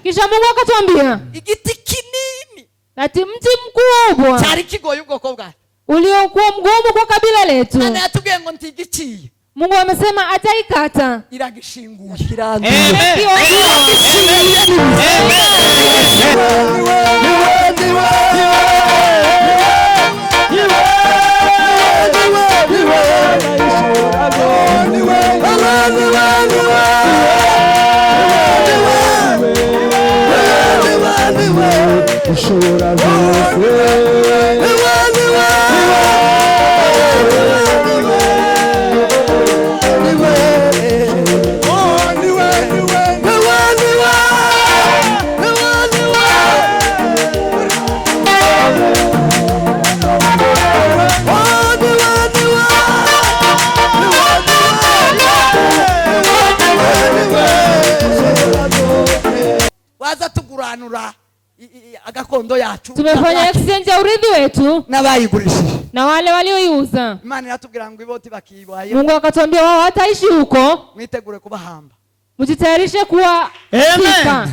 Kisha Mungu akatuambia igiti kinini ati mti mkubwa cyari kigoye ubwoko bwacu uliokuwa mgumu kwa kabila letu. Mana yatubwiye ngo ntigiciye. Mungu amesema ataikata. Iragishinguye. Agakondo yacu tumefanya exchange ya urithi wetu n'abayigurishije na wale walioiuza. Imana yatubwira ngo iboti bakibaye. Mungu akatuambia wao wataishi huko, mwitegure kubahamba, mjitayarishe kuwa sifa.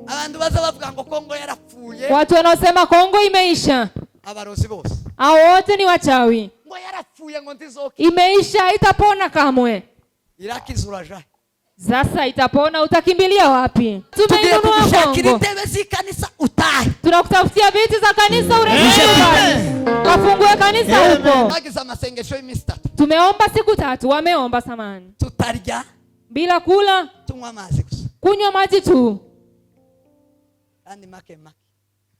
Abantu baza bavuga ngo Kongo yarapfuye, watu wanaosema Kongo imeisha, abarozi bose hao wote ni wachawi. Ngo yarapfuye ngo ndizoki imeisha, itapona kamwe. Irakizuraja sasa itapona, utakimbilia wapi? Tumeinunua Kongo, tunakutafutia viti za kanisa, urejee nyumbani kafungue kanisa huko. Tumeomba siku 3, wameomba samani, tutarya bila kula, kunywa maji tu,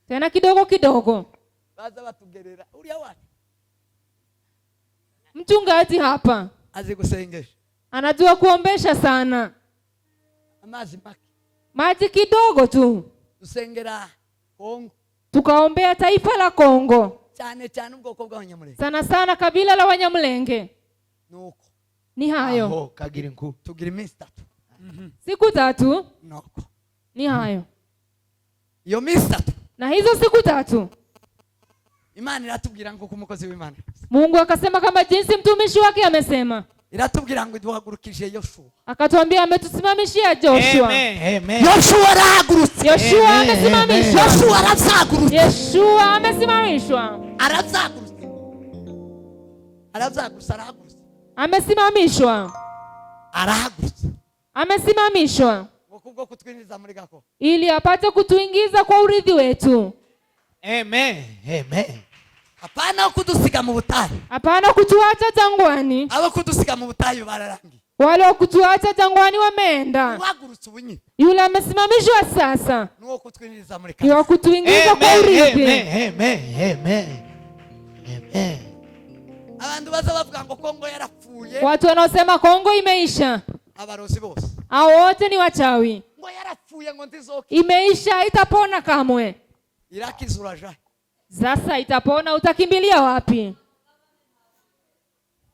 tena kidogo kidogo. Mchungaji hapa anajua kuombesha sana. Maji kidogo tu. Tusengera Kongo. Tukaombea taifa la Kongo. Cyane ubwoko bw'Abanyamulenge. Sana sana kabila la Wanyamulenge. Nuko. Ni hayo. Aho kagira nku. Tugira iminsi 3. Siku 3. Nuko. Ni hayo. Iyo minsi 3. Na hizo siku 3. Imana iratubwira ngo kumukozi w'Imana. Mungu akasema kama jinsi mtumishi wake amesema. Iratubwira ngo duhagurukije Yoshua. Akatuambia ametusimamishia Joshua. Amen. Yoshua arahagurutse. Yoshua amesimamishwa. Yoshua arazagurutse. Yoshua amesimamishwa. Arazagurutse. Amesimamishwa. Arahagurutse. Amesimamishwa. Kubwo kutwinjiza muri gako. Ili apate kutuingiza kwa urithi wetu. Amen. Hapana kutusiga mu butayu. Hapana kutuacha jangwani. Abo kutusiga mu butayu bararangi. Wale kutuacha jangwani wameenda. Wagurutse ubunyi. Yule amesimamishwa sasa. Nuko kutwinjiza muri kanisa. Ni kutuingiza kwa urithi. Amen. Abantu baza bavuga ngo Kongo yarapfuye. Watu wanaosema Kongo imeisha. Abarozi bose. Hao wote ni wachawi. Ngo yarapfuye ngo ndizoki. Imeisha, itapona kamwe. Irakizuraja. Sasa itapona, utakimbilia wapi?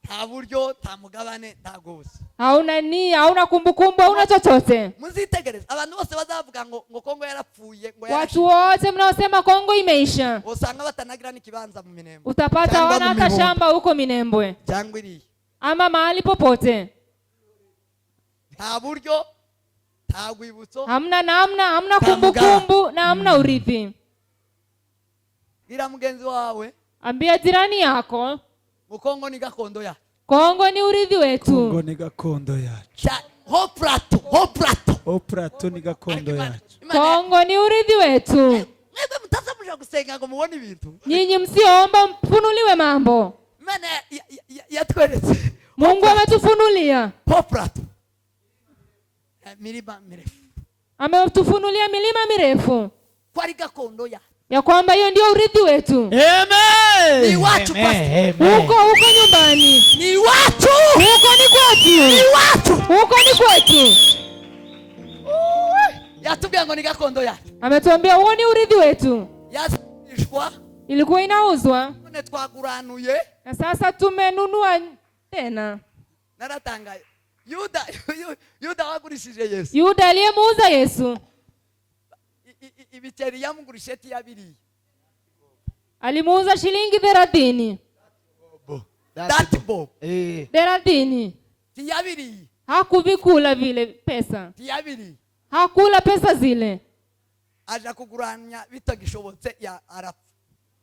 Nta buryo, nta mugabane, nta gose. Hauna nia, hauna kumbukumbu, hauna chochote. Muzitegereza abantu bose bazavuga ngo Kongo yarapfuye ngo watu wote mnaosema Kongo imeisha, usanga batanagira n'ikibanza mu Minembwe. Utapata wana hata shamba huko Minembwe. Jangwiri. Ama mahali popote. Nta buryo, nta gwibutso. Hamna namna, hamna kumbukumbu na hamna urithi. Gira mugenzi wawe. Ambia jirani yako. Kongo ni gakondo yacu. Kongo ni urithi wetu. Kongo ni gakondo yacu. Ho plateau ni gakondo yacu. Kongo ni urithi wetu. Mwebwe mutazamuja gusenga ngo mubone ibintu. Nyinyi msiomba mfunuliwe mambo. Imana yatweretse. Mungu ametufunulia. Ho plateau. Milima mirefu. Ametufunulia milima mirefu. Kwa gakondo yacu. Ya kwamba hiyo ndio urithi wetu. Amen. Ni watu pasi. Huko nyumbani. Ni watu. Huko ni kwetu. Ni watu. Huko ni kwetu. Yatubwiye ngo ni gakondo yacu. Ametuambia huo ni urithi wetu. Yazishwa. ilikuwa inauzwa. None twaguranuye. Na sasa tumenunua tena. Naratangaye. Yuda wagurishije Yesu. Yuda aliyemuuza Yesu. Ibiceri yamugurishije tiyabiri. Alimuuza shilingi 30. That bob. 30. Tiyabiri. Hakuvikula vile pesa. Tiyabiri. Hakula pesa zile. Aja kuguranya bitagishobotse ya arapfa.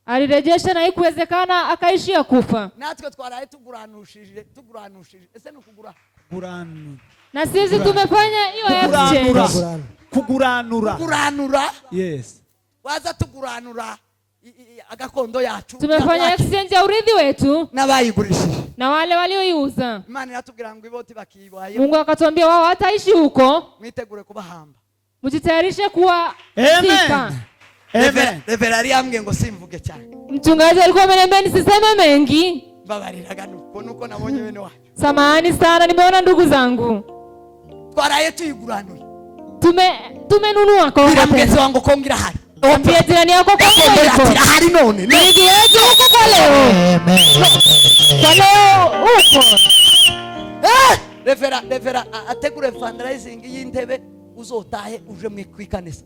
Alirejesha na ikuwezekana akaishia kufa. Natwe twaraye tuguranushije. Ese no kugura. Kuranu. Na sisi tumefanya hiyo exchange. Kuguranura. Yes. Waza tuguranura agakondo yacu. Tumefanya exchange ya urithi wetu n'abayigurishije. Na wale walioiuza. Imana iratubwira ngo iboti bakibaye. Mungu akatuambia wao wataishi huko. Mwitegure kubahamba. Mujitayarishe kuwa sika. Amen. Reverari ambwe ngo simvuge cyane. Mchungaji alikuwa ameniambia nisiseme mengi. Babariraga nuko nabonye bene wacu. Samahani sana, nimeona ndugu zangu. Twaraye tuyiguranura. Tumenunua kwa mgezi wangu kongira hari. Ambia jirani yako kwa kongira hari none. Nigi yetu huko kwa leo. Kwa leo huko. Revera ategure fundraising y'intebe uzotahe uje mwikanisa.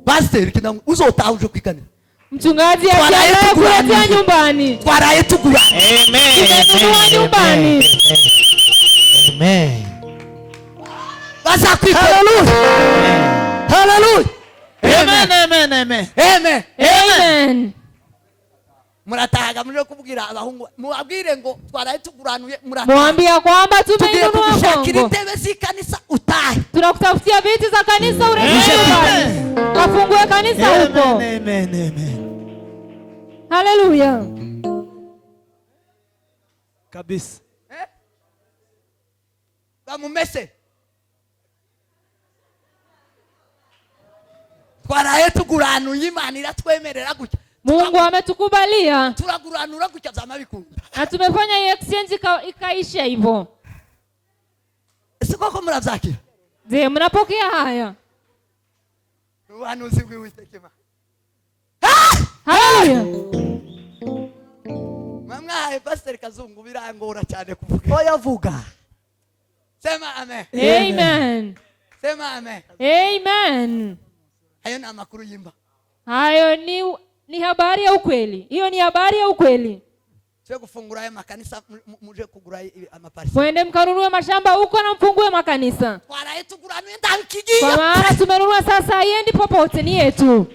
Pastor kinangu uzotahe uje kwikanisa. Mchungaji ajaye kuletea nyumbani. Twaraye tugura. Tumenunua nyumbani. Amen. Basa kwita. Hallelujah. Hallelujah. Amen. Muratahaga muri kubwira abahungu mubabwire ngo twaraye tuguranuye mwambia kwamba tumenunua Kongo. Kitebe si kanisa utahe. Tunakutafutia viti za kanisa urejee. Kafungue kanisa huko. Amen. Hallelujah. Kabisa. Bamumese. Twaraye tuguranuye Imana iratwemerera gutya. Mungu ametukubalia. Turaguranura gutya zamabikunda. Na tumefanya exchange ikaisha hivyo. Siko ko murazakira. Je, mnapokea haya? Uhanuzi bw'Uwiteka. Haleluya. Mamwa Pastor Kazungu birangora cyane kuvuga. Oya vuga. Sema amen. Amen. Sema amen. Amen. Hayo ni amakuru yimba. Hayo ni habari ya ukweli. Hiyo ni habari ya ukweli. Sio kufungura haya makanisa muje kugura amaparcela. Mwende mkanunue mashamba huko na mfungue makanisa. Twaraye tuguranuye ndakigiye. Kwa maana tumenunua sasa haiendi popote, ni yetu.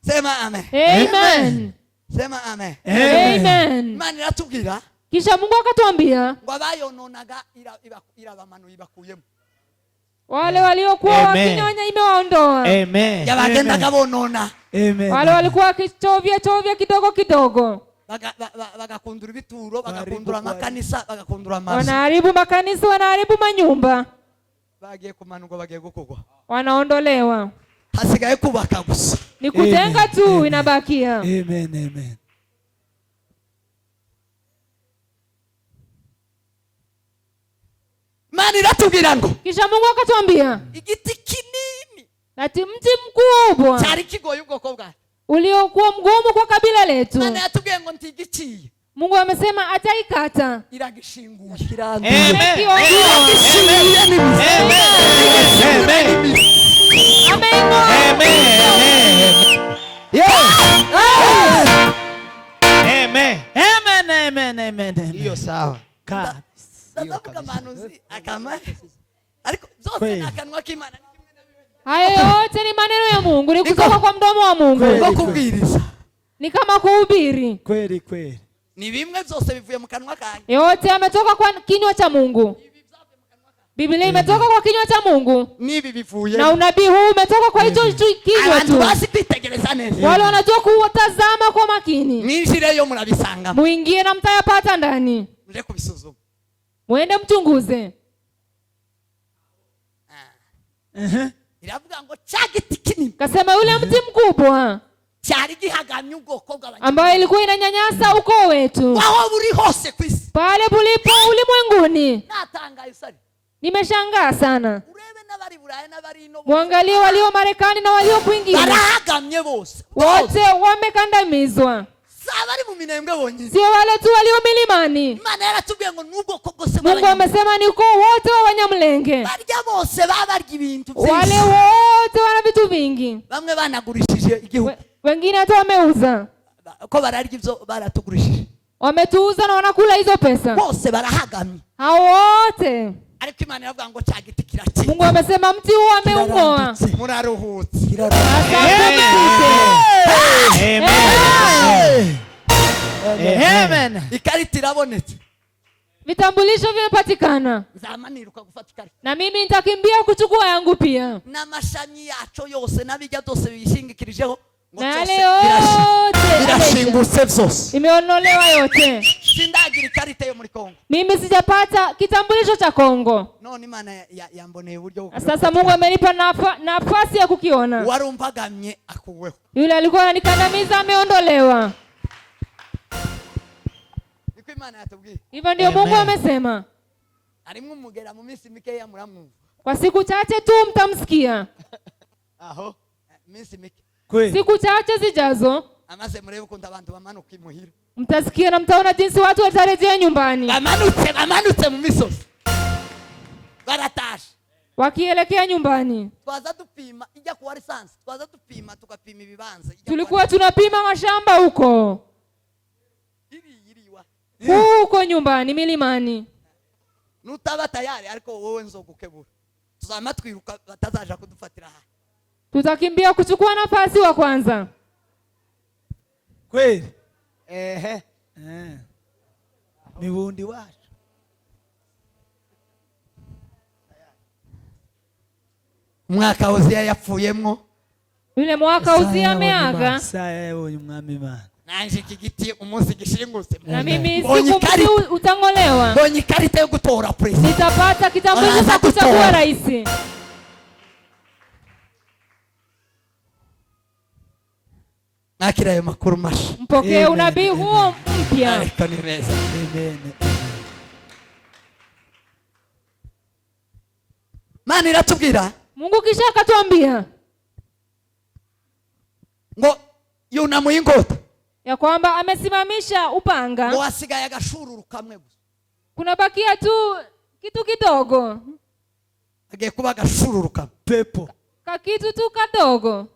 Sema amen. Amen. Sema amen. Amen. Imana iratubwira. Kisha Mungu akatuambia ngo abayononaga irabamanuye bakuyemo. Wale waliokuwa wakinyonya imewaondoa. Amen. Yabagendaga bonona. Amen. Wale walikuwa wakichovya kidogo kidogo. Bagakundura ibituro, bagakundura amakanisa, bagakundura amazu. Wanaharibu makanisa, wanaharibu manyumba. Bagiye kumanurwa, bagiye gukugwa. Wanaondolewa. Hasigaye kubaka gusa. Ni kujenga tu inabakia. Amen. Imana iratubwira ngo kisha Mungu akatuambia igiti kinini ati mti mkubwa cyari kigoye ubwoko bwawe uliokuwa mgumu kwa kabila letu. Imana yatubwiye ngo ntigiciye. Mungu amesema ataikata. Iragishinguye. Amen. Amen. Hiyo sawa. Ndavuga manuzi akama. Ariko zose nakanwa k'Imana. Hayo yote ni maneno ya Mungu, ni kutoka kwa mdomo wa Mungu. Ngo kubwiriza. Ni kama kuhubiri. Kweli. Ni bimwe byose bivuye mu kanwa kanyu. Yote yametoka kwa kinywa cha Mungu. Biblia imetoka kwa kinywa cha Mungu. Nibi bivuye. Na unabii huu umetoka kwa hicho kinywa tu. Basi kwitegereza neza. Wale wanajua kuwatazama kwa makini. Ninjireyo murabisanga. Muingie na mtayapata ndani. Mje kubisuzuma. Muende mchunguze. Iravuga ngo cyagiti kinini. Kasema yule mti mkubwa cyari gihagamye ubwoko bw'abantu ambayo ilikuwa inanyanyasa ukoo wetu. Waho buri hose kwisi. Pale bulipo ulimwenguni. Natangaye sari. Nimeshangaa sana. Urebe n'abari Buraya n'abari no. Muangalie walio Marekani na walio kwingine. Barahagamye bose. Wote wamekandamizwa. Sabari mu minembwe bonyine. Sio wale tu walio milimani. Imana yaratubwiye ngo nubwo kogose Mungu amesema ni uko wote wa Wanyamulenge. Barya bose babarya ibintu byinshi. Wale wote wana vitu vingi. Bamwe banagurishije igihugu. Wengine hata wameuza. Ko bararya ibyo baratugurishije. Wametuuza na wanakula hizo pesa. Bose barahagamye. Hao wote. Ariko Imana iravuga ngo cyagiti kirati. Mungu amesema mti huu ameung'oa. Muraruhutse. Amen. Ikarita irabonetse. Vitambulisho vimepatikana. Zamaniruka gufata ikarita. Na mimi nitakimbia kuchukua yangu pia. N'amashami yaco yose nabijya byose bishingikirijeho. Na yale yote birashingutse byose. Imeonolewa yote. Sindagira ikarita yo muri Kongo. Mimi sijapata kitambulisho cha Kongo. None Imana yamboneye uburyo bwo. Sasa Mungu amenipa nafasi ya kukiona. Warumpagamye akuweho. Yule alikuwa ananikandamiza ameondolewa. Niko Imana yatubwiye. Hivyo ndio Mungu amesema. Arimwe umugera mu minsi mike ya muramwumva. Kwa siku chache tu mtamsikia. Aho minsi mike. Siku chache zijazo amaze murebe ukuntu abantu bamanuka imuhira. Mtasikia na mtaona jinsi watu watarejea nyumbani. Bamanutse mu misozi. Baratashe. Wakielekea nyumbani. Twaza tupima ijya kuwa lisansi. Twaza tupima tukapima ibibanza. Tulikuwa tunapima mashamba huko. Iriwa. Huko nyumbani milimani. Nutaba tayari ariko wowe nzogukebura. Tuzama twiruka batazaja kudufatira aha. Tutakimbia kuchukua nafasi wa kwanza. Kweli? Mibundi wacu. Mwaka Uzia yapfuyemwo. Yule mwaka Uzia ameaga. Saya yabonye umwami Imana. Nanje iki giti umunsi gishingutse. Na mimi siku utang'olewa. Bonye ikarita yo gutora president. Nitapata kitambulisho cha kuchagua rais. Nakira yo makuru mashi. Mpokee unabii huo mpya. Ariko ni meza. Amen. Mana iratubwira. Mungu kisha akatuambia ngo yunamuye ingota. Ya kwamba amesimamisha upanga. Ngo asigaye agashururu kamwe gusa. Kuna bakia tu kitu kidogo. Agiye kuba agashururu kamwe. Pepo. Kakitu tu kadogo.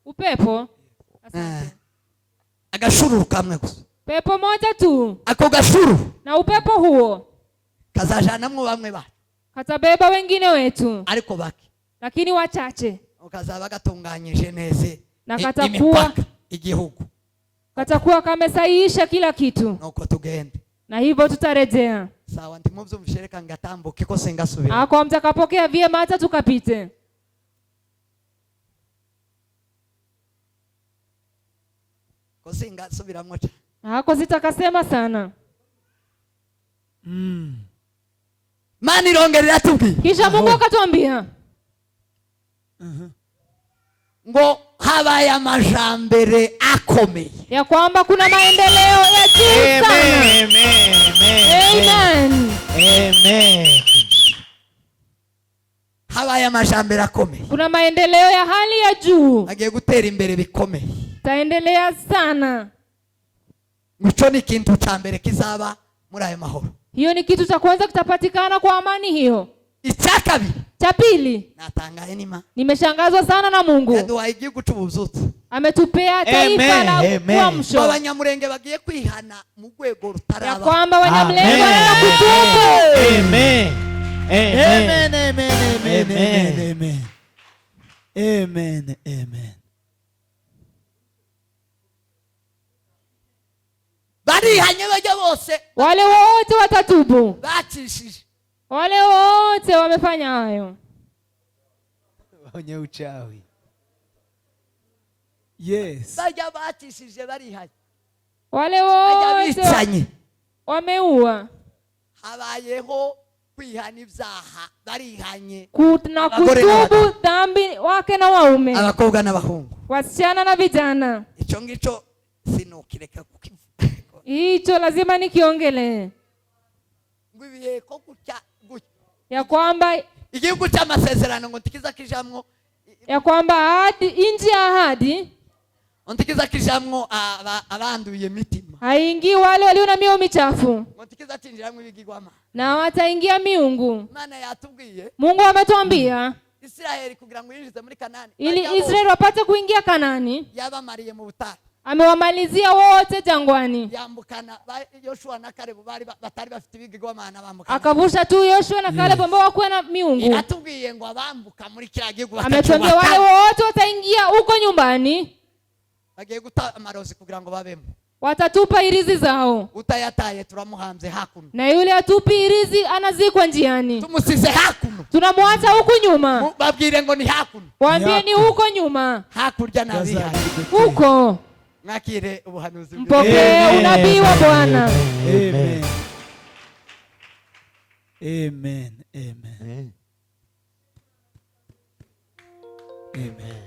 Upepo. Agashururu kamwe gusa. Pepo moja tu. Ako gashuru. Na upepo huo kazajanamwo bamwe ba. Katabeba wengine wetu. Ariko baki. Lakini wachache. Ukazaba gatunganyije neze. Na katakuwa igihugu. Katakuwa kamesaisha kila kitu. Nuko tugende. Na hivyo tutarejea. Sawa ndimuvyo mshereka ngatambuke ko sengasubira. Ako mtakapokea vyema hata tukapite. Ko sengasubira mocha. Ako zitakasema sana. Mani rongerera tubi. Kisha Mungu akatuambia. Ngo habaye amajambere akomeye. Ya kwamba kuna maendeleo ya juu sana. Amen. Habaye amajambere akomeye. Kuna maendeleo ya hali ya juu. Agiye gutera imbere bikomeye. Taendelea sana. Muco ni kintu cha mbere kizaba muri ayo mahoro. Hiyo ni kitu cha kwanza kitapatikana kwa amani hiyo. Icyakabi. Cha pili. Natangaye nima. Nimeshangazwa sana na Mungu. Yaduhaye igihugu cy'ubuzutse. Ametupea taifa la uamsho. Abanyamulenge bagiye kwihana mu rwego rutaraba. Ya kwamba Wanyamulenge wanakutubu. Amen. Amen. Amen. Amen. Amen. Barihanye bajya bose. Wale wote watatubu. Bacishije. Wale wote wamefanya hayo. Wenye uchawi. Yes. Bajya bacishije barihanye. Wale wote wameua. Habayeho kwihana ibyaha barihanye. Na kutubu dhambi wake na waume. Abakobwa n'abahungu. Wasichana na vijana. Ico ngico sinokireka kukivuga. Hicho lazima nikiongelee. Ngwibiye ko gutya ya kwamba igihugu cy'amasezerano ngo ntikiza kijamwo, ya kwamba ahadi, nchi ya ahadi ntikiza kijamwo abanduye imitima, haingii wale walio na mioyo michafu, ngo ntikiza cinjiramwo ibigirwamana. na wataingia miungu. Imana yatubwiye Mungu ametuambia Israeli kugira ngo yinjize muri Kanani, ili Israeli wapate kuingia Kanani, yabamariye mu butayu, amewamalizia wote jangwani. yambukana Yoshua na Kalebu bari batari bafite ibigirwamana, bambukana, Akavusha tu Yoshua na Kalebu ambao hawakuwa na miungu. yatubwiye ngo abambuka muri kiriya gihugu Ametuambia wale wote wataingia huko nyumbani, bagiye guta amarozi kugira ngo babemo. watatupa irizi zao, Utayataye turamuhanze hakuno, na yule atupi irizi anazikwa njiani, tumusize hakuno, tunamwacha huku nyuma. babwire ngo ni hakuno, Waambie ni huko nyuma, hakurya nabiha huko. mwakire ubuhanuzi. Mpokee unabii wa Bwana. Amen. Amen. Amen. Amen.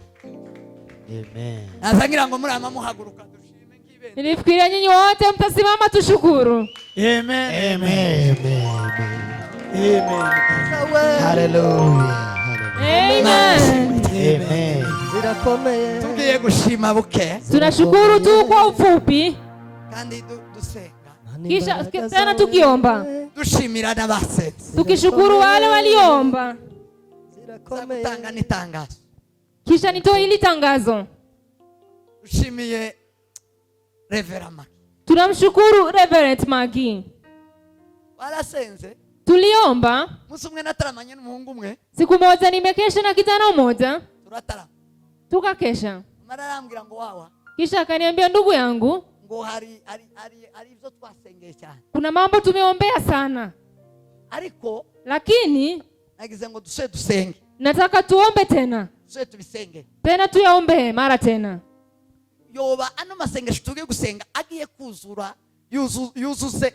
Amen. Nazangira ngo muri muhaguruka dushime nk'ibendera. Nilifikiria nyinyi wote mtasimama tushukuru. Amen. Amen. Amen. Hallelujah. Amen. Amen. Zirakomeye. Tugiye gushima buke Tunashukuru tu kwa ufupi, kandi dusenga, kisha tena tukiomba, dushimira n'abasenze, tukishukuru wale waliomba. gutanga n'itangazo. Kisha nitoe hili tangazo. Dushimiye Reverend Maki, Tunamshukuru Reverend Magi. warasenze Tuliomba musi umwe nataramanye n'umuhungu umwe, siku moja, nimekesha na kijana mmoja, turatarama, tukakesha. mara arambwira ngo wawa, Kisha akaniambia, ndugu yangu, ngo hari ibyo twasengeye cyane, kuna mambo tumeombea sana, ariko lakini nagize ngo dusenge, nataka tuombe tena tubisenge tena, tuyaombe mara tena. yoba ano masengesho tugiye gusenga agiye kuzura, yuzuze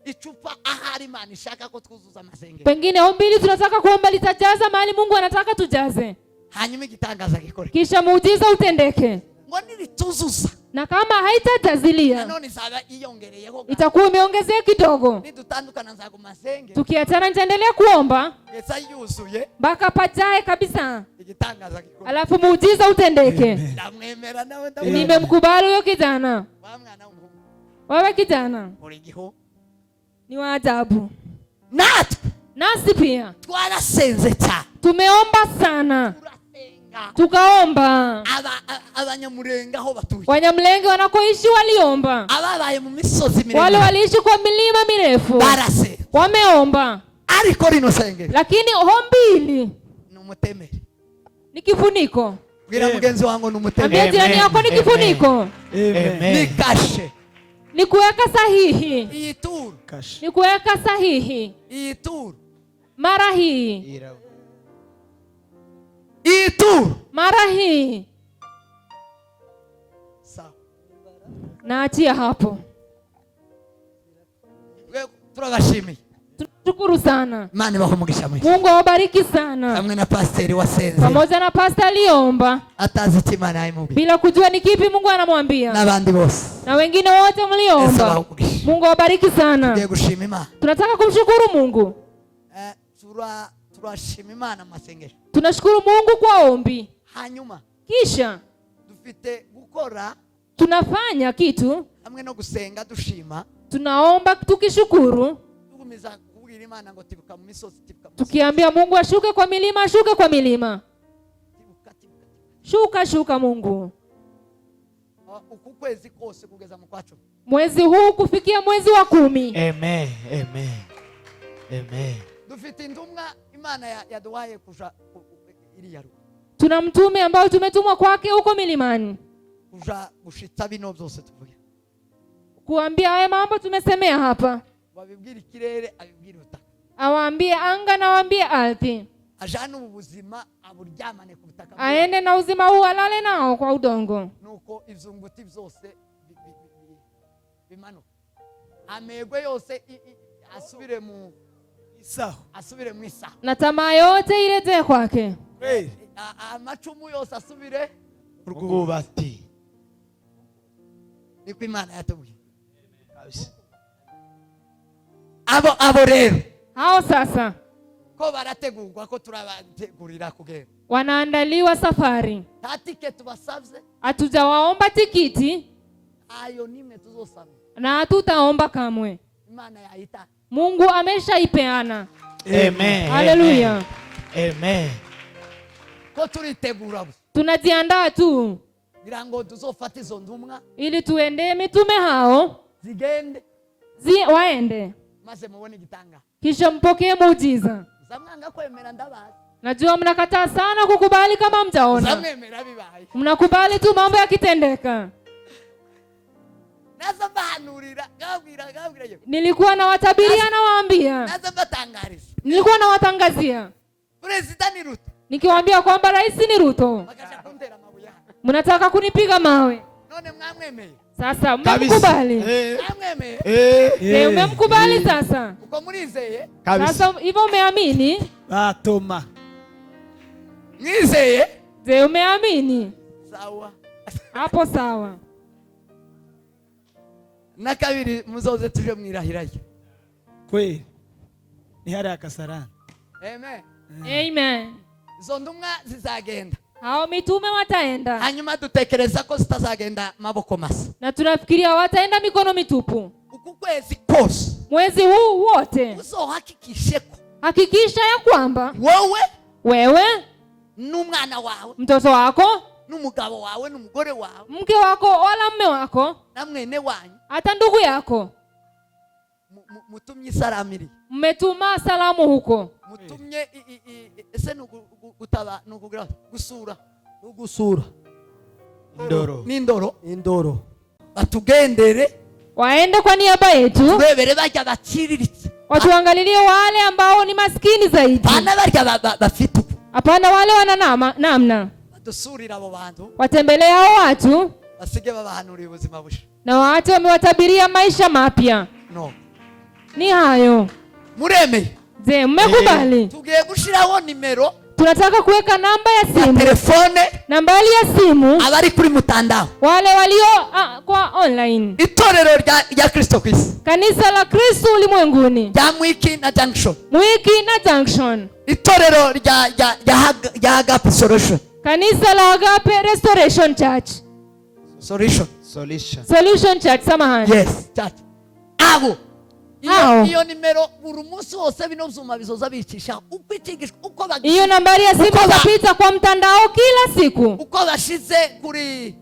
icupa ahari Imana ishaka ko twuzuza amasengesho. Pengine ombi hili tunataka kuomba litajaza mahali Mungu anataka tujaze, Hanyuma igitangaza gikore, kisha muujiza utendeke. ngo nilituzuza Na kama haitatazilia, nanone izaba iyongereyeho, itakuwa imeongezea kidogo. nidutandukana nzaguma senge, Tukiachana nitaendelea kuomba ngeza yuzuye mpaka pajae kabisa, igitangaza gikore. alafu muujiza utendeke. Ndamwemera nawe Nimemkubali huyo kijana. wa mwana w'umuhungu, Wewe kijana uri giho ni wa ajabu. natwe Nasi pia twarasenze cyane, tumeomba sana, turasenga tukaomba. abanyamurenga aho batuye, Wanyamlenge wanakoishi waliomba, ababaye mu misozi wale miremire waliishi kwa milima mirefu barasenga, wameomba, ariko rino sengero lakini ombi hili ni umutemeri. ni kifuniko. Bwira mugenzi wangu ni umutemeri, Ambia jirani yako ni kifuniko, ni kashe, ni kuweka sahihi, iyi turu, ni kuweka sahihi. iyi turu, Mara hii, iyi turu. mara hii, Sawa, naachia hapo. turabashimiye, Tunashukuru sana. Imana ibahe umugisha mwinshi, Mungu awabariki sana, hamwe na pasiteri wasenze pamoja na pasta aliomba atazi icyo Imana yamubwiye, bila kujua ni kipi Mungu anamwambia, n'abandi bose. na wengine wote Yesu mliomba. abahe umugisha. Mungu awabariki sana. Tugiye gushima Imana, Tunataka kumshukuru Mungu. turashima Imana mu masengesho, Tunashukuru Mungu kwa ombi, hanyuma kisha dufite gukora tunafanya kitu, hamwe no gusenga dushima, tunaomba tukishukuru, tugumiza kubwira Imana ngo tibuka mu misozi, tibuka mu misozi, tukiambia Mungu ashuke kwa milima, ashuke kwa milima, tibuka, tibuka. shuka shuka Mungu. Uku kwezi kose kugeza mu kwa 10, Mwezi huu kufikia mwezi wa 10, Amen. Amen. Amen. dufite indumwa Imana yaduhaye kuja iriya rugo, tuna mtume ambao tumetumwa kwake huko milimani kuja gushitsa bino byose tuvuge, kuambia haya mambo tumesemea hapa, wabibwira ikirere, abibwira ubutaka, awaambie anga na waambie ardhi, ajana ubu buzima aburyamane ku butaka, aende na uzima huu alale nao kwa udongo, nuko ivyunguti byose bimanuka, amegwe yose asubire mu Isaho. isaho, na tamaa yote iletee kwake, amacumu yose asubire Urwubati. niko Imana yatubwiye. Abo rero hao sasa ko barategurwa ko turabategurira kugenda. Wanaandaliwa safari. Nta tiketi basavye. Hatujawaomba tikiti. Ayo nimwe tuzosaba. Na hatutaomba kamwe. Imana yaita. Mungu ameshaipeana. Amen. Haleluya. Amen. Ko turitegura. Tunajiandaa tu. Ngira ngo tuzofata izo ndumwa ili tuende mitume hao zigende waende maze mubone igitanga kisha mpokee muujiza. Zamwanga kwemera ndabazi. Najua mnakataa sana kukubali kama mtaona. Zamwemera bibaye. Mnakubali tu mambo yakitendeka. Naza bahanurira gabwira yo. Nilikuwa nawatabiria na waambia. Naza batangariza. Nilikuwa nawatangazia. President ni Ruto. Nikiwaambia kwamba rais ni Ruto. Bakasha kuntera mabuya. Mnataka kunipiga mawe. None mwamwemeye. Sasa mmemkubali. Mwamwemeye. Umemkubali sasa. Uko murizeye? Sasa hivyo umeamini? Batoma. Nizeye? Je, umeamini? Sawa. Hapo sawa. Na kabiri muzoze tuje mwirahiraye. Kweli. Ni hari akasarani. Amen. Amen. Izo ndumwa zizagenda. Hao mitume wataenda. Hanyuma dutekereza ko zitazagenda maboko masa. Na tunafikiria wataenda mikono mitupu. Uku kwezi kose. Mwezi huu wote. Uzohakikishe ko. Hakikisha ya kwamba wewe n'umwana wawe, mtoto wako, n'umugabo wawe, n'umugore wawe, mke wako wala mume wako, na mwene wanyu, hata ndugu yako, mutumye isalamiri, mmetuma salamu huko, mutumye ese gusura indoro batugendere, waende kwa niaba yetu, turebere bajya baciriritse, watuangalilie wale ambao ni maskini zaidi, bana barya bafite, hapana wale wana namna, badusurira abo bantu, watembelee hao watu, basige babahanurira ubuzima busha, na watu wamewatabiria maisha mapya. No, ni hayo. Mureme. Je, mmekubali? Tugiye gushiraho nimero. Tunataka kuweka namba ya simu. Telefone. Nambari ya simu. Abari kuri mutandao. Wale walio kwa online. Itorero rya Kristo kwisi. Kanisa la Kristo ulimwenguni. Ya Mwiki na Junction. Mwiki na Junction. Itorero rya Agape Solution. Kanisa la Agape Restoration Church. Solution Church, samahani. Yes, church. Abo. Iyo nimero buri munsi wose bino vyuma bizoza bicisha uko ikigishwa uko bagisha. Iyo nambari ya simu zapita kwa mtandao kila siku. Uko bashize kuri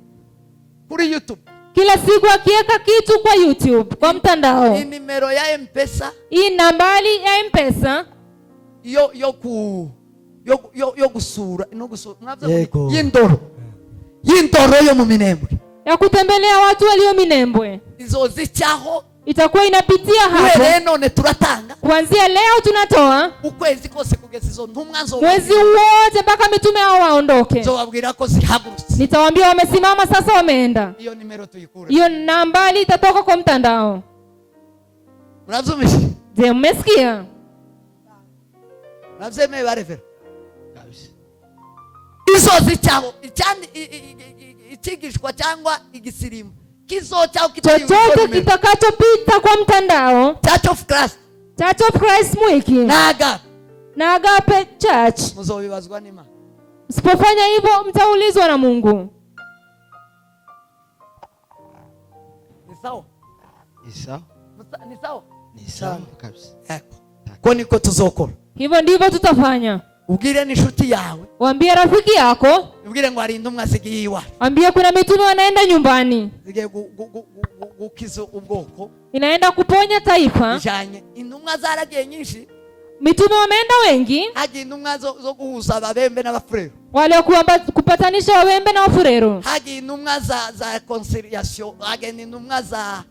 YouTube. Kila siku akiweka kitu kwa YouTube, kwa mtandao. Hii nimero ya M-Pesa. Hii nambari ya M-Pesa. Yo gusura, Yindoro yo mu Minembwe. Ya kutembelea watu walio Minembwe. Izozicaho. Itakuwa inapitia hapo. Wewe none turatanga. Kuanzia leo tunatoa. Ukwezi kose kugeza izo ntumwa nzo. Mwezi wote mpaka mitume hao waondoke. Nzobabwira ko zihagurutse. Nitawaambia wamesimama sasa wameenda. Hiyo nimero tuyikura. Hiyo nambari itatoka kwa mtandao. Mnazumisha? Je, mmesikia? Navzeme barevera. Izozicaho ikigishwa cyangwa igisirimu. Chochote kitakachopita kwa mtandao. Church of Christ Mwiki na Agape Church. Muzobibazwa n'Imana. Msipofanya hivyo mtaulizwa na Mungu. Ni sawa? Ni sawa kabisa. Kwa niko tuzokora. Hivyo ndivyo tutafanya. Ugire nishuti yawe. Waambie rafiki yako. Ugire ngo ari ndumwa sigiwa. Waambie kuna mitume wanaenda nyumbani. Zige gukiza ubwoko. Inaenda kuponya taifa. Ijanye indumwa zaragiye nyinshi. Mitume wameenda wengi. Haji indumwa zo guhuza ababembe n'abafurero. Wale kupatanisha wabembe na wafurero. Haji indumwa za conciliation, haji indumwa za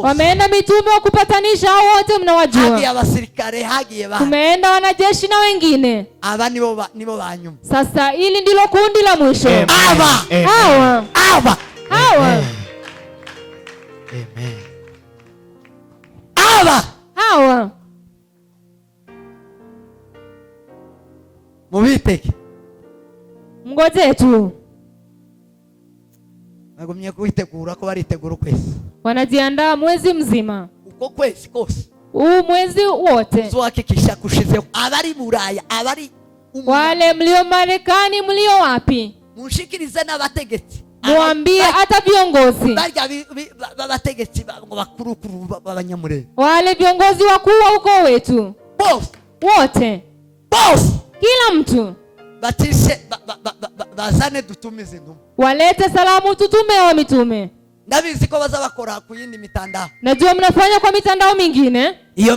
wameenda mitume wa kupatanisha hao wote mnawajua. Hagiye abasirikare, hagiye ba. Kumeenda wanajeshi na wengine. Aba nibo banyuma. Sasa hili ndilo kundi la mwisho. Hawa. Mubiteke. Mgoje tu. Nagumye kuitegura ko baritegura kwezi. Wanajiandaa mwezi mzima. Uko kwezi kose. mwezi wote. Tuhakikisha kushizeho abari Buraya, abari wale mlio Marekani, mlio wapi, mushikirize n'abategetsi, muambie hata viongozi babategetsi bakuru b'abanyamurenge, wale viongozi wakuu wa ukoo wetu wote, kila mtu batishe bazane dutumize ndumu, walete salamu tutume wa mitume. Ndabizi ko bazabakora ku yindi mitandao. Najua mnafanya kwa mitandao mingine. Iyo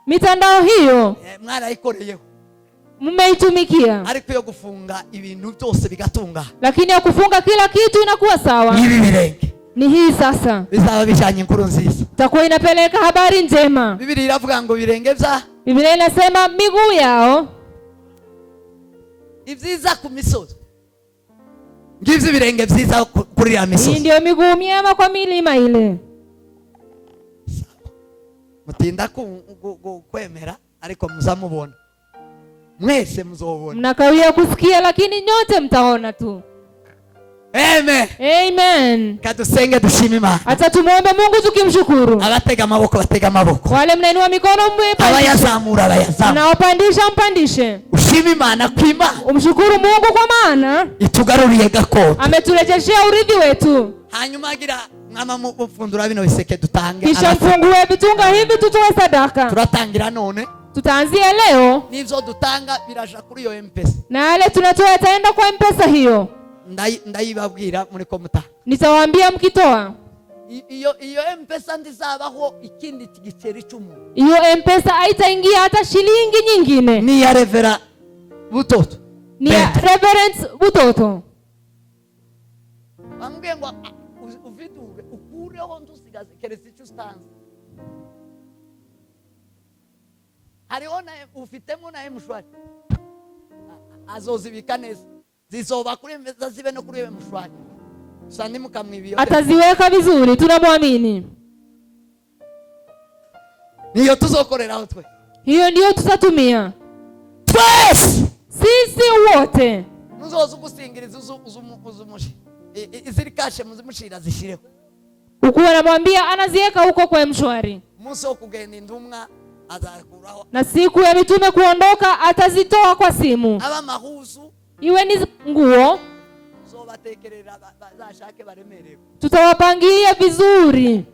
mitandao hiyo mwarayikoreyeho, mmeitumikia, ariko yo gufunga ibintu byose bigatunga, lakini ya kufunga kila kitu inakuwa sawa. Ibi birenge ni hii sasa bizaba bijanye inkuru nziza, takuwa inapeleka habari njema. Biblia iravuga ngo birenge bya, Biblia inasema miguu yao ibyiza ku misozi, ngivyo birenge byiza kuri ya misozi. Ndio miguu myema kwa milima ile. Mutinda kwemera ariko muzamubona, mwese muzobona. Mnakawia kusikia lakini nyote mtaona tu. Amen. Amen. Kadusenge dushime Imana. Acha tumuombe Mungu tukimshukuru. Abatega amaboko batega amaboko. Wale mnainua mikono mwepandishe. Abayazamura bayazamura. Naopandisha mpandishe. Ushime Imana kwima. Umshukuru Mungu kwa maana itugaruriye gakondo. Ametulejeshea urithi wetu. Hanyuma agira mwama mufundura bino biseke dutange. Kisha mfungue vitunga hivi tutoe sadaka. Turatangira none. Tutaanzia leo. Nivyo dutanga biraja kuri iyo M-Pesa. Na yale tunatoa yataenda kwa M-Pesa hiyo. Ndayibabwira muri ko muta. Nitawaambia mkitoa. Iyo M-Pesa ndizabaho ikindi giceri cy'umuntu. Iyo M-Pesa haitaingia hata shilingi nyingine. Ni ya Reverend Butoto. Ni ya Reverend Butoto. Bambwiye ngo uviduge ukureho ntusigaze keretse icyo ustanze. Hariho na ufitemo na M-Shwari. Azozibika neza. Zizoba kuri meza zibe no kuri M-Shwari. Sandi mukamwibiyo. Ataziweka vizuri, tunamwamini. Niyo tuzokoreraho twe. Hiyo ndio tutatumia. Twese sisi wote. Muzoza gusingiriza uzumushi. Izirikashe muzimushira zishireho. Ukuwa namwambia anaziweka huko kwa M-Shwari. Muso wo kugenda indumwa azakuraho. Na siku ya mitume kuondoka atazitoa kwa simu. Aba mahuzu iwe ni nguo zobatekerera bazashake baremerewe. Tutawapangia vizuri.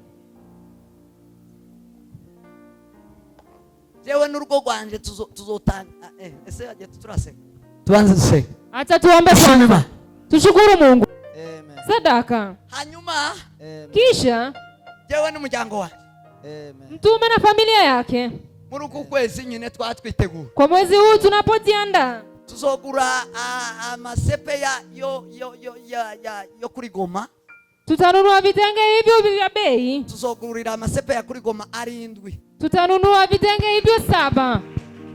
Jewe n'urugo rwanje tuzotanga ese yaje turase. Tuanze dusenge. Acha tuombe kwanza. Tushukuru Mungu. Amen. Sadaka. Hanyuma kisha jewe n'umuryango wanjye. Amen. Mtume na familia yake. Muri uku kwezi nyine twatwitegura. Kwa mwezi huu tunapojiandaa tuzogura amasepe yo kuri Goma. Tutanunua vitenge hivyo vya bei. Tuzogurira amasepe ya kuri Goma 7. Tutanunua vitenge hivyo 7.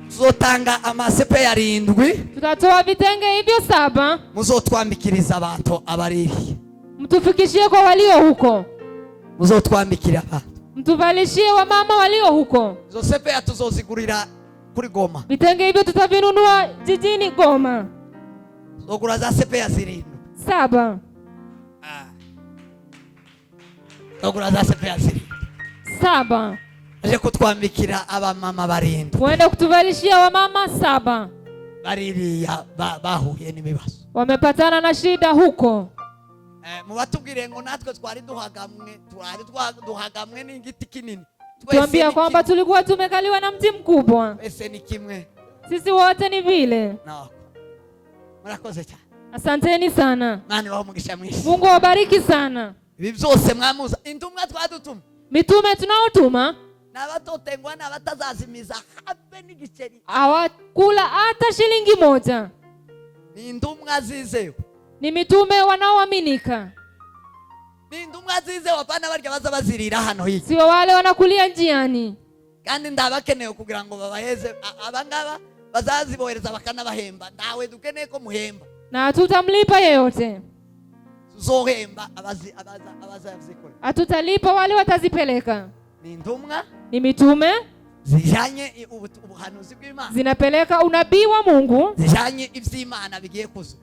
Tuzotanga amasepe ya 7. Tutatoa vitenge hivyo 7. Muzotwambikiriza abantu abariri. Mtufikishie kwa walio huko. Muzotwambikira abantu. Mtuvalishie wa mama walio huko. Zosepe ya tuzozigurira kuri Goma. Vitenge hivyo tutavinunua jijini Goma. Tuzogura za sepe ya 7. Tuzogura za sepe ya 7. Aje kutwambikira aba mama 7. Kwenda kutuvalishia wa mama 7. Baririya bahuye n'ibibazo. Wamepatana na shida huko. Mubatubwire ngo natwe twari duhagamwe n'igiti kinini. Tuambia kwamba tulikuwa tumekaliwa na mti mkubwa. Ese ni kimwe. Sisi wote ni vile. No. Murakoze cyane. Asanteni sana. Nani wao mugisha mwisi. Mungu awabariki sana. Ibi byose mwamuza. Intumwa twadutuma. Mitume tunaotuma n'abatotengwa n'abatazazimiza habe n'igiceri. Hawakula hata shilingi moja. Ni intumwa zizewe. Ni mitume wanaoaminika. Ni intumwa zizewe apana barya baza bazirira hano hiki. Sio wale wanakulia njiani. Kandi ndabakeneye kugira ngo babaheze abangaba bazazibohereza bakanabahemba. Ndawe dukeneye ko muhemba. Na tutamlipa yeyote. Tuzohemba abazazikora. Atutalipa wale watazipeleka. Ni intumwa. Ni mitume zijanye ubuhanuzi bw'Imana. Zinapeleka unabii wa Mungu. Zijanye ivy'Imana bigiye kuzo.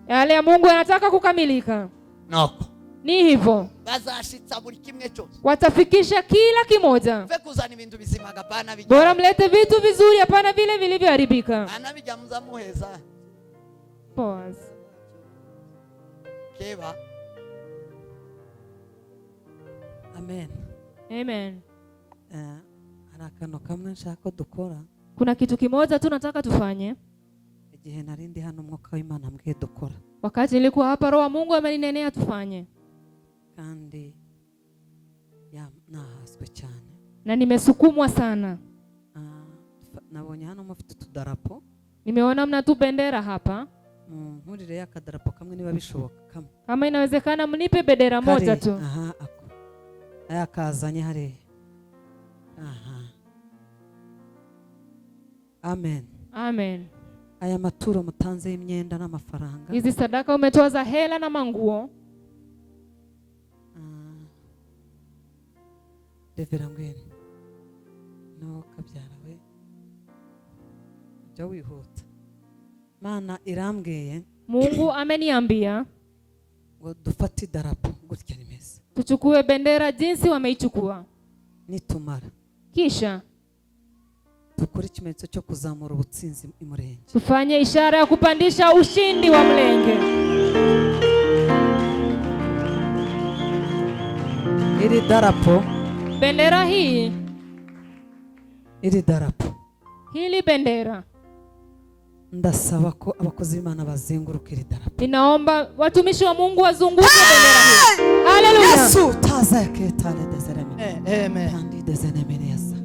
Yale ya Mungu yanataka kukamilika. Noko. Ni hivyo. Bazashitsa buri kimwe cyose. Watafikisha kila kimoja. Ve kuzana ibintu bizima gapana bijya. Bora mlete vitu vizuri hapana vile vilivyoharibika. Ana bijya muzamuheza. Pause. Keba. Amen. Amen. Hari akantu kamwe nshaka dukora. Kuna kitu kimoja tu nataka tufanye. Igihe narindi hano umwuka w'Imana mbwiye dukora. Wakati nilikuwa hapa Roho wa Mungu ameninenea tufanye. Kandi nahaswe cyane. Na nimesukumwa sana. Nabonye hano mufite tudarapo. Nimeona mnatu bendera hapa. Nkurire yakadarapo kamwe niba bishoboka. Kama inawezekana mnipe bendera moja tu. Aha, ayakazanye hare. Aha. Amen. Amen. Aya maturo mutanze y'imyenda n'amafaranga. Hizi sadaka umetoa za hela na manguo. Revera ngwene. No kabyara we. Jya wihuta. Mana irambwiye. Mungu ameniambia ngo dufate idarapo gutya nimeze. Tuchukue bendera jinsi wameichukua. Nitumara. Kisha tukore ikimenyetso cyo kuzamura ubutsinzi imurenge. Tufanye ishara ya kupandisha ushindi wa Mlenge. Iri darapo. Bendera hii. Iri darapo. Hili bendera. Ndasaba ko abakozi b'Imana bazenguruka iri darapo. Ninaomba watumishi wa Mungu wazunguke bendera hii. Haleluya. Yesu taza ketale dezereme. Amen. Kandi dezereme yesa.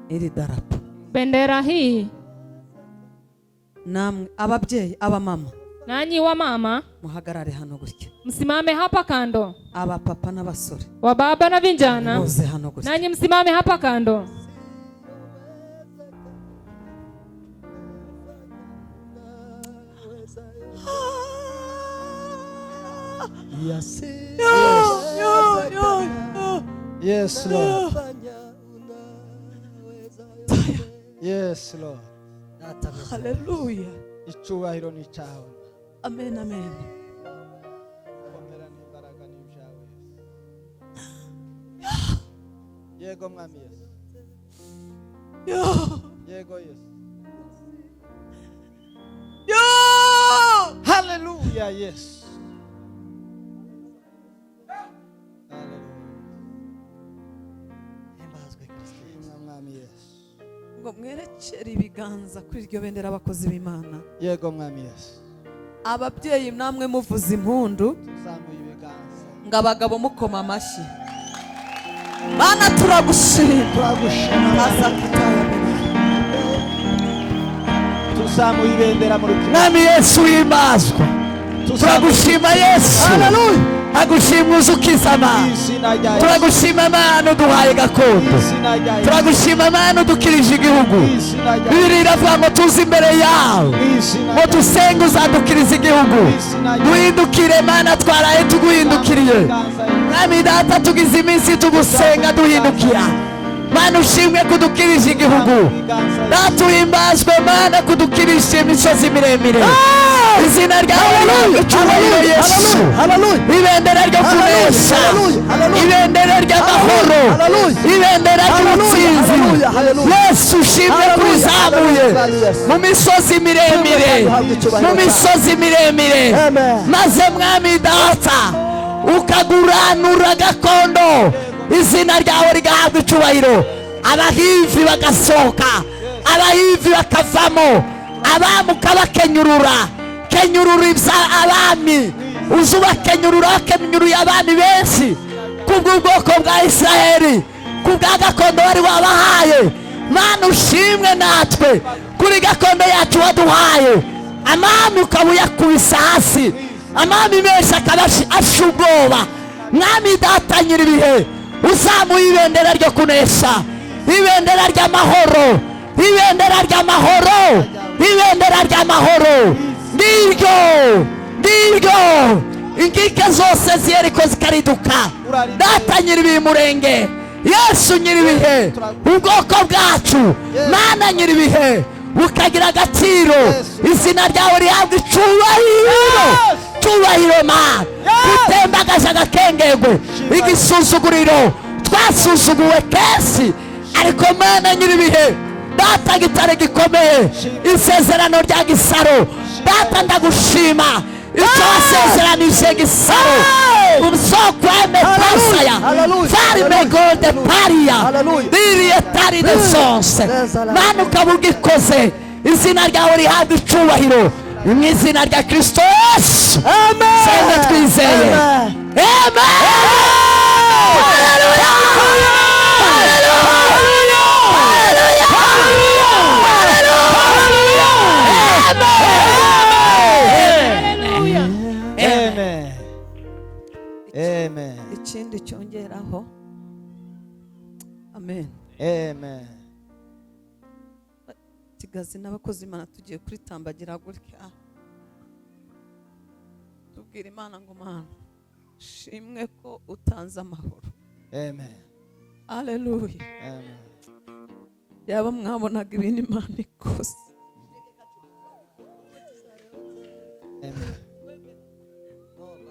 Iri darapo. Bendera hii. Namwe ababyeyi abamama. Nanyi wa mama muhagarare hano gutya. Msimame hapa kando. Aba papa n'abasore. Wa baba na vijana. Muze hano gutya. Nanyi msimame hapa kando. Yes. Yes, Lord. Yes, Lord. Hallelujah. Icyubahiro ni cyawe. Amen, amen. Komera n'imbaraga n'ibyawe. Yego mwami Yesu. Yego Yesu. Hallelujah, yes. Ngo mwerekere ibiganza kuri iryo bendera abakozi b'Imana. Yego mwami Yesu. Ababyeyi namwe muvuza impundu. Tuzamuye ibiganza. Ngo abagabo mukoma amashyi. Bana turagushima. Tuzamuye ibendera mu rukiko. Mwami Yesu w'imbazwa. Turagushima Yesu. Haleluya. Agushima uzukizama. Turagushima Mana uduhaye gakondo. Turagushima Mana udukirije igihugu. Bibiri iravuga ngo tuze imbere yawe ngo dusenge uzadukiriza igihugu. Duhindukire Mana twaraye tuguhindukiriye. Mwami Data tugize iminsi tugusenga duhindukira. Mana ushimwe kudukirije igihugu. Natuhimbazwe Mana kudukirije imisozi miremire. Izina ryawe icyubahiro Yesu. Ibendera ryo kunesha. Ibendera ry'amahoro. Ibendera ry'ubutsinzi. Yesu ushimwe kuzamuye mu misozi miremire. Mu misozi miremire. Maze Mwami Data ukaguranura gakondo. Izina ryawe rigahabwa icyubahiro. Abahivi bagasohoka. Abahivi bakavamo. Abamuka bakenyurura. Kenyurura ibya abami. Uzubakenyurura bakenyuruye abami benshi kubw'ubwoko bwa Isiraheli, kubwa gakondo wari wabahaye. Mana ushimwe natwe kuri gakondo yacu waduhaye. Amami ukaba uyakubisa hasi. Amami menshi akaba asha ubwoba. Mwami Data nyir'ibihe uzamuye ibendera ryo kunesha. Ibendera ry'amahoro. Ibendera ry'amahoro. Ibendera ry'amahoro. Ndiryo ingike zose ziyeriko zikariduka. Data nyir'ibihe murenge. Yesu nyir'ibihe ubwoko bwacu. Mana nyir'ibihe bukagira agaciro. Izina ryawe rihabwa icyubahiro. icyubahiro Mana utembagaje agakengegwe igisuzuguriro twasuzuguwe kesi ariko Mana nyiribihe data gitare gikomeye isezerano rya Gisaro data ndagushima icyo wasezeranije Gisaro umsoko emetasaya farime golde paria diriye tari de sonse Mana ukabugikoze izina ryawe rihabwa icyubahiro mu izina rya Kristo Yesu amen twizeye amen haleluya Amen. ikindi cyongeraho amen Amen. Tigazi n'abakozi Imana tugiye kuritambagira gutya tubwira Imana ngo Mana shimwe ko utanze amahoro. Amen. Haleluya. Amen. Yaba mwabonaga ibindi Imana ikoze. Amen.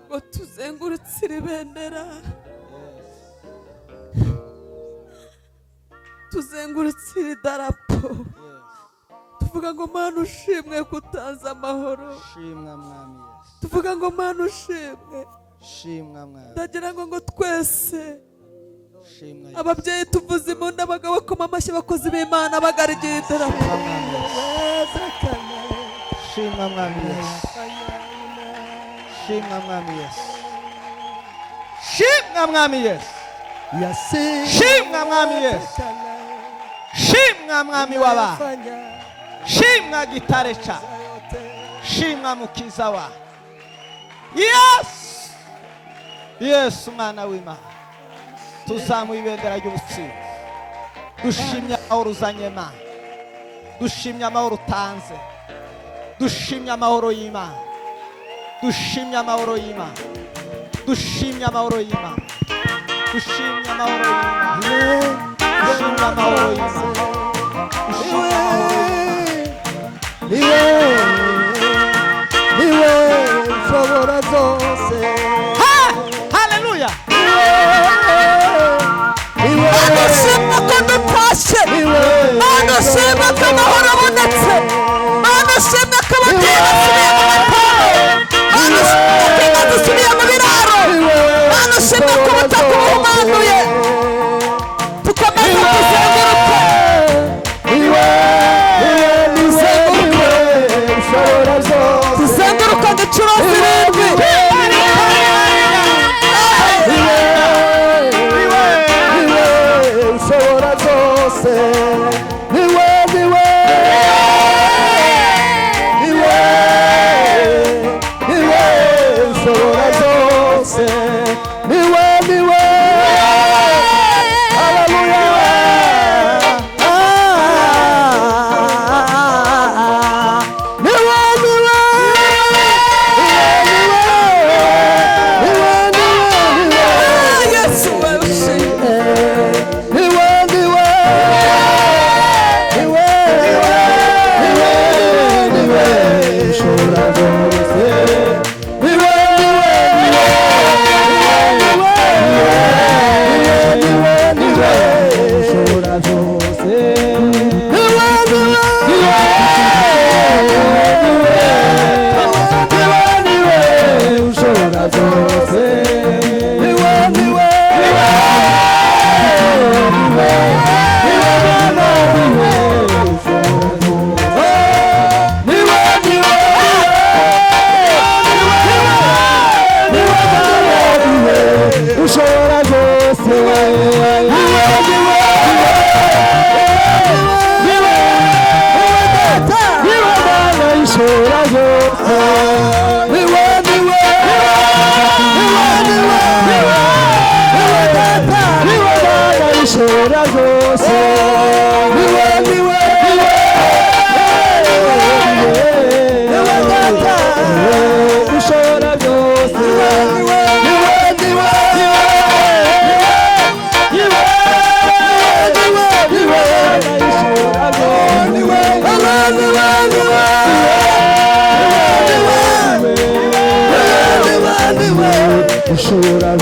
Ngo tuzengurutse ibendera tuzengurutse idarapo tuvuga ngo Mana ushimwe ko utanze amahoro. Shimwa mwami Yesu. Tuvuga ngo Mana ushimwe. Shimwa mwami. Ndagira ngo twese Shimwa ababyeyi tuvuze impundu abagabo bakoma amashyi abakozi b'Imana bagarigiye idarapo. Shimwa mwami Yesu. Shimwa mwami Yesu. Shimwa mwami Yesu. Shimwa mwami Yesu. Shimwa mwami waba. Shimwa gitare cha. Shimwa mukiza wa. Yes. Yesu mwana w'Imana. Tuzamuye ibendera ry'ubutsinzi. Dushimye amahoro uzanye Imana. Dushimye amahoro utanze. Dushimye amahoro y'Imana. Dushimye amahoro y'Imana. Dushimye amahoro y'Imana. Dushimye amahoro y'Imana. Dushimye amahoro y'Imana. Dushimye amahoro Niwe ushobora zose. Haleluya. Mana ushimwe ko dutashye. Mana ushimwe ko amahoro abonetse. Mana ushimwe ko ababyeyi basubiye mu matongo. Mana ushimwe ko inka zisubiye mu biraro. Mana ushimwe ko ubutaka buhumanuye. Tukomeze tuzenguruke. Tuzenguruka inshuro zirindwi. Ushobora zose. Niwe niwe niwe niwe ushobora zose. Niwe niwe haleluya. Niwe niwe Yesu ushimwe. Niwe niwe niwe niwe niwe ushobora zose. Niwe niwe ushobora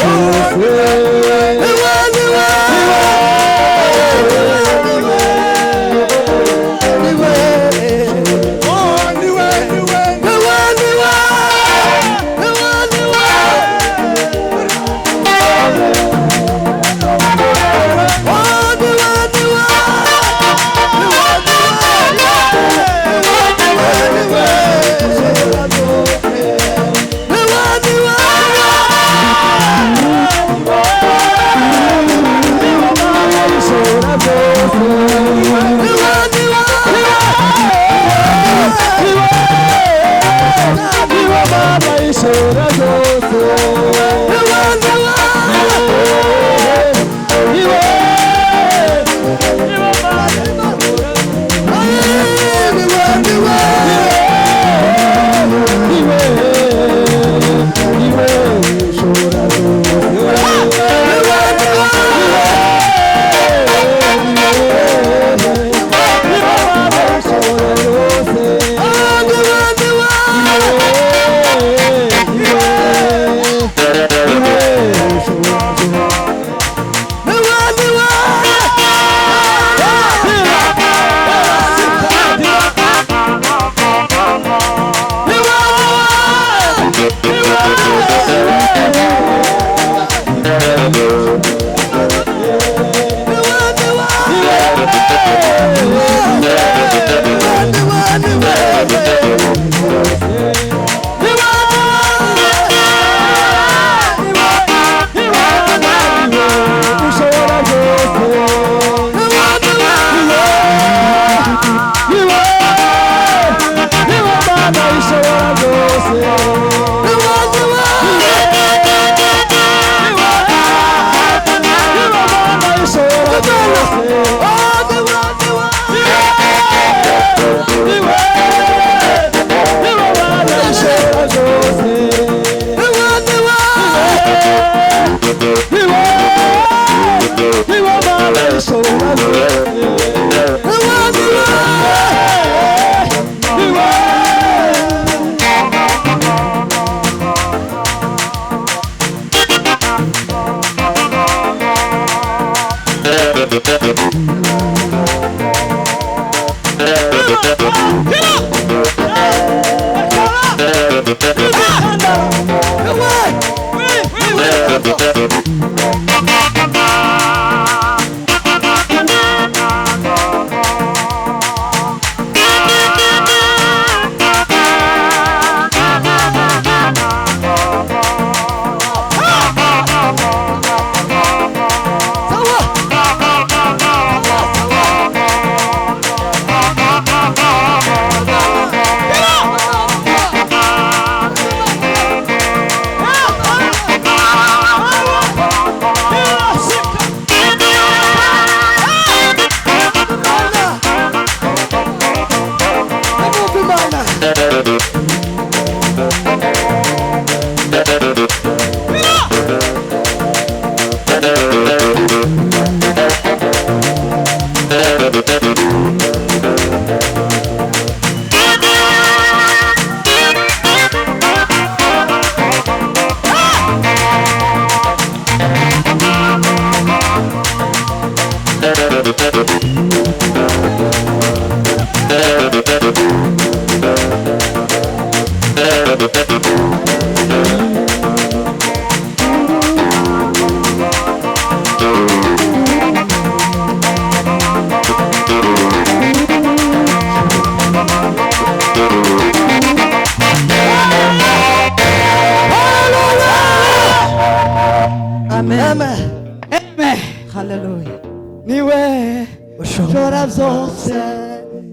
byose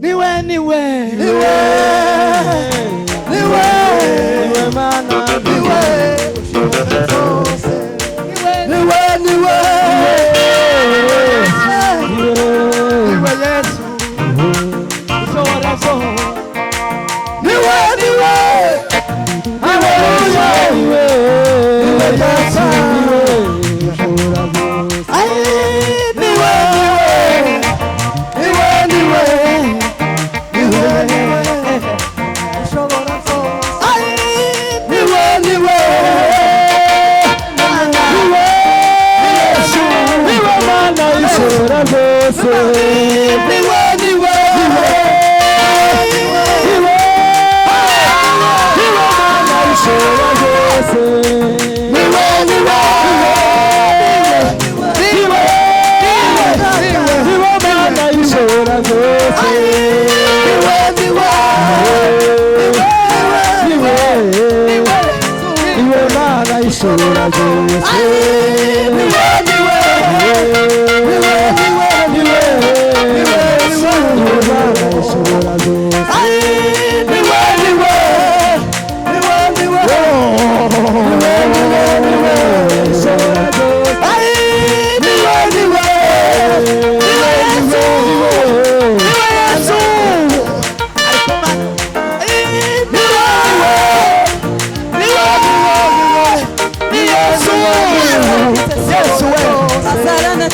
Niwe ishobora byose Nazarene